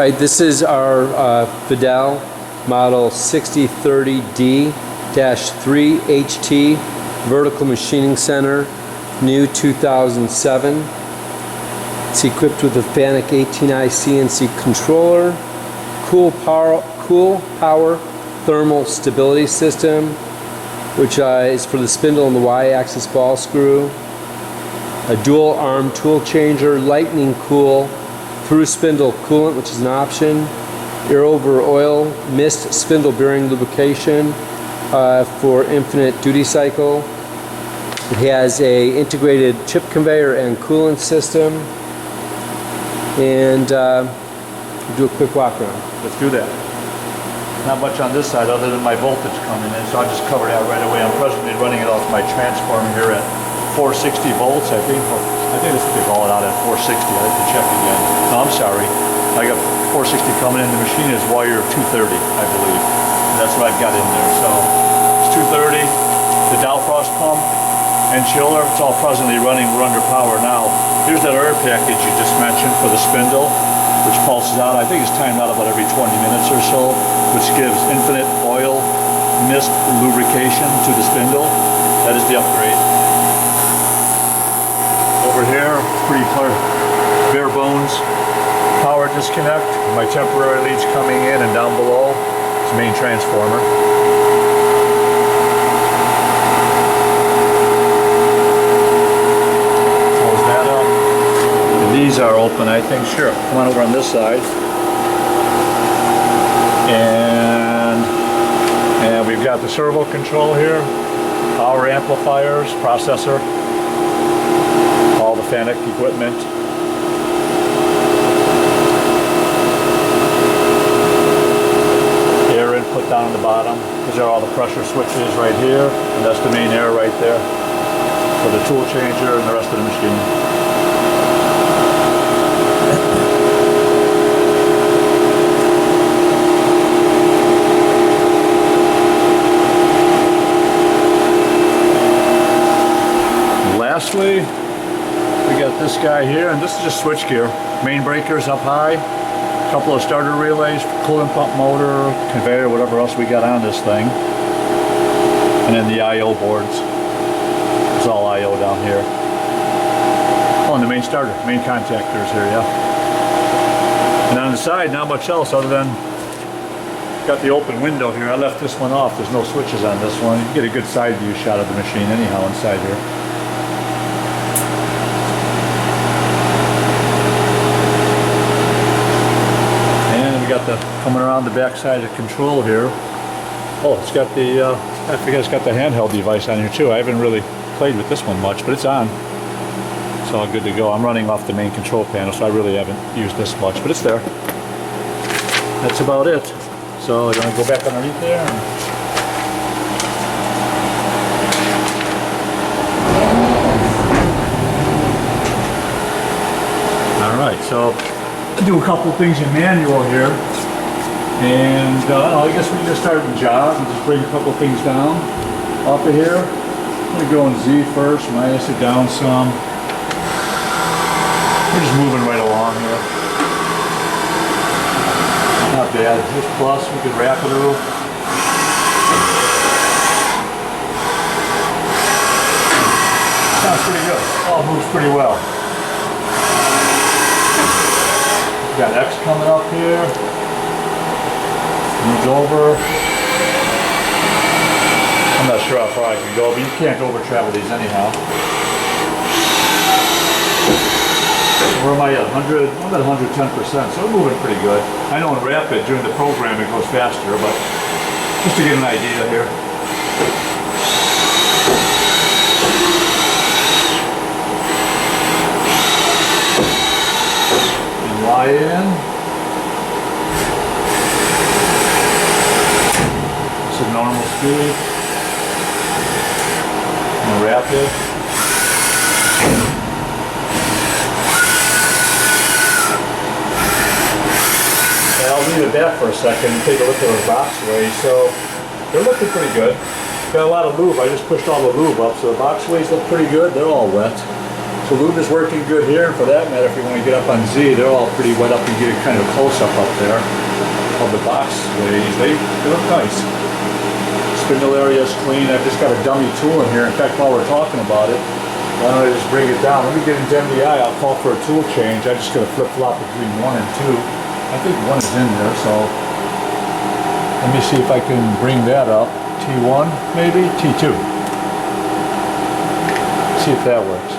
Alright, this is our Fadal model 6030D-3HT vertical machining center, new 2007. It's equipped with a FANUC 18i CNC controller, cool power thermal stability system, which is for the spindle and the Y-axis ball screw, a dual arm tool changer, lightning cool, through spindle coolant, which is an option, air over oil mist spindle bearing lubrication for infinite duty cycle. It has a integrated chip conveyor and coolant system, and we'll do a quick walk around. Let's do that. Not much on this side other than my voltage coming in, so I'll just cover that right away. I'm presently running it off my transformer here at 460 volts, I think. I think this would call it out at 460. I have to check again. No, I'm sorry. I got 460 coming in. The machine is wire 230, I believe. And that's what I've got in there. So it's 230. The Dowfrost pump and chiller, it's all presently running. We're under power now. Here's that air package you just mentioned for the spindle, which pulses out. I think it's timed out about every 20 minutes or so, which gives infinite oil mist lubrication to the spindle. That is the upgrade. Over here, pretty clear, bare bones power disconnect. My temporary leads coming in, and down below is main transformer. Close that up. And these are open, I think. Sure. Come on over on this side. And we've got the servo control here, power amplifiers, processor, all the FANUC equipment. Air input down on the bottom. These are all the pressure switches right here, and that's the main air right there for the tool changer and the rest of the machine. Lastly, we got this guy here, and this is just switch gear. Main breakers up high, a couple of starter relays, coolant pump motor, conveyor, whatever else we got on this thing. And then the I/O boards. It's all I/O down here. Oh, and the main starter, main contactors here, yeah. And on the side, not much else other than got the open window here. I left this one off. There's no switches on this one. You can get a good side view shot of the machine anyhow inside here. Got the coming around the back side of the control here. Oh, it's got the I forget, it's got the handheld device on here too. I haven't really played with this one much, but it's on. It's all good to go. I'm running off the main control panel, so I really haven't used this much, but it's there. That's about it. So you want to go back underneath there? All right, so do a couple things in manual here, and I guess we can just start with jog and just bring a couple things down off of here. I'm going to go in Z first, minus it down some. We're just moving right along here. Not bad. Here's plus, we can wrap it a little. Sounds pretty good. All moves pretty well. Got X coming up here, moves over. I'm not sure how far I can go, but you can't over travel these anyhow. Where am I at? 100? I'm at 110%, so we're moving pretty good. I know in rapid during the program it goes faster, but just to get an idea here. Y in. This is normal speed. And rapid. And I'll leave it back for a second and take a look at those boxways. So they're looking pretty good. Got a lot of lube. I just pushed all the lube up, so the boxways look pretty good. They're all wet. So Balloon is working good here. For that matter, if you want to get up on Z, they're all pretty wet up and get a kind of close-up up there of the box ways. They look nice. Spindle area is clean. I've just got a dummy tool in here. In fact, while we're talking about it, why don't I just bring it down? Let me get into MDI. I'll call for a tool change. I just got to flip-flop between 1 and 2. I think 1 is in there, so let me see if I can bring that up. T1, maybe? T2. See if that works.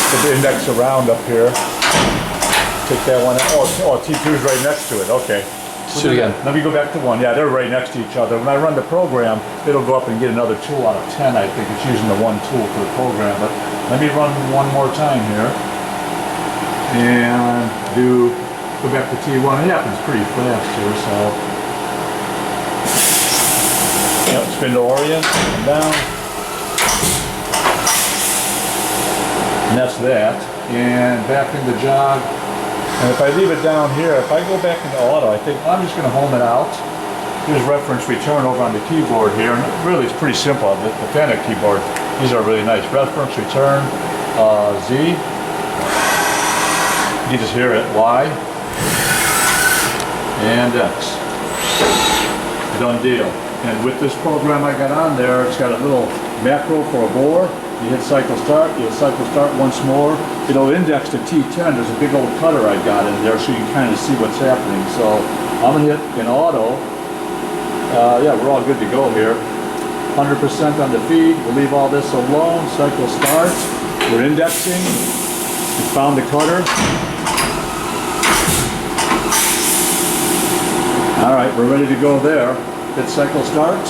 Put the index around up here. Take that one out. Oh, T2 is right next to it. Okay. Shoot again. Let me go back to 1. Yeah, they're right next to each other. When I run the program, it'll go up and get another tool out of 10, I think. It's using the 1 tool for the program. But let me run one more time here. And go back to T1. It happens pretty fast here, so. Yep, spindle orient, and down. And that's that. And back into jog. And if I leave it down here, if I go back into auto, I think I'm just going to home it out. Here's reference return over on the keyboard here. And really, it's pretty simple. The Fadal keyboard, these are really nice. Reference return, Z. You just hear it, Y. And X. Done deal. And with this program I got on there, it's got a little macro for a bore. You hit cycle start, you hit cycle start once more. It'll index to T10. There's a big old cutter I got in there so you can kind of see what's happening. So I'm gonna hit in auto. Yeah, we're all good to go here. 100% on the feed. We'll leave all this alone. Cycle start. We're indexing. We found the cutter. All right, we're ready to go there. Hit cycle start.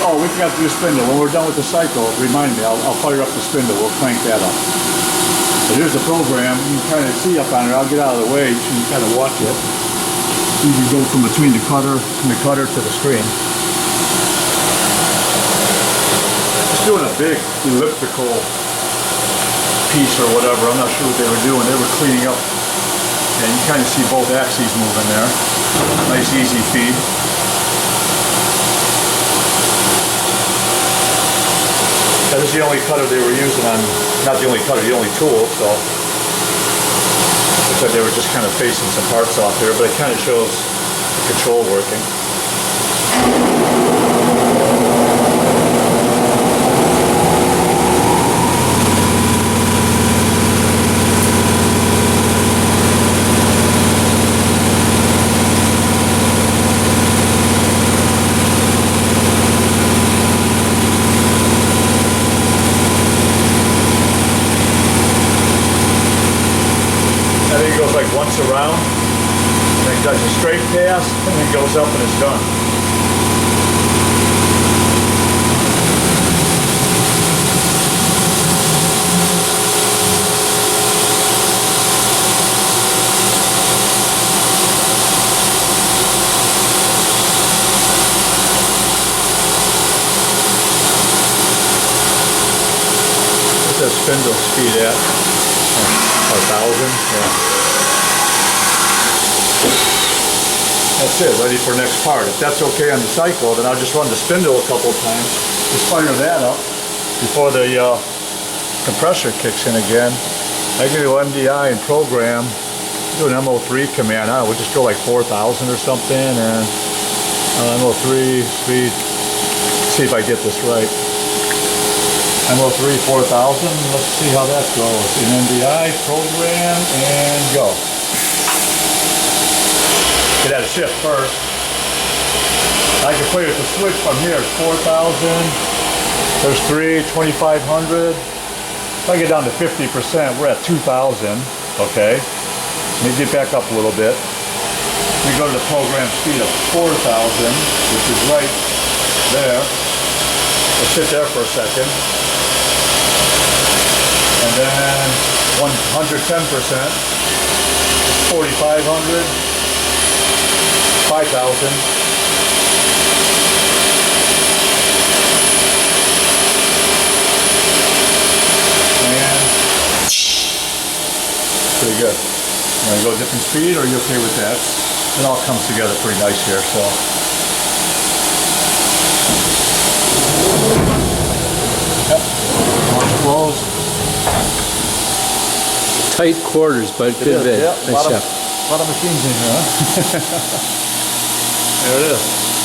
Oh, we forgot to do spindle. When we're done with the cycle, remind me, I'll fire up the spindle. We'll crank that up. So here's the program. You can kind of see up on it. I'll get out of the way so you can kind of watch it. You can go from between the cutter to the screen. It's doing a big elliptical piece or whatever. I'm not sure what they were doing. They were cleaning up. And you kind of see both axes moving there. Nice easy feed. That is the only cutter they were using on, not the only cutter, the only tool, so. Looks like they were just kind of facing some parts off here, but it kind of shows the control working. Once around, then it does a straight pass, and then goes up and it's done. What's that spindle speed at? 1,000? Yeah. That's it, ready for next part. If that's okay on the cycle, then I'll just run the spindle a couple of times. Just fire that up before the compressor kicks in again. I can do MDI and program, do an MO3 command. We'll just go like 4,000 or something, and MO3 speed. See if I get this right. MO3 4,000. Let's see how that goes. In MDI, program, and go. Get out of shift first. I can play with the switch from here. It's 4,000. There's 3, 2,500. If I get down to 50%, we're at 2,000. Okay. Let me get back up a little bit. We go to the program speed of 4,000, which is right there. Let's sit there for a second. And then 110%. 4,500. 5,000. And pretty good. You want to go a different speed, or are you okay with that? It all comes together pretty nice here, so. Tight quarters, but It good is, vid. yeah, Nice job. lot of machines in here, huh? There it is.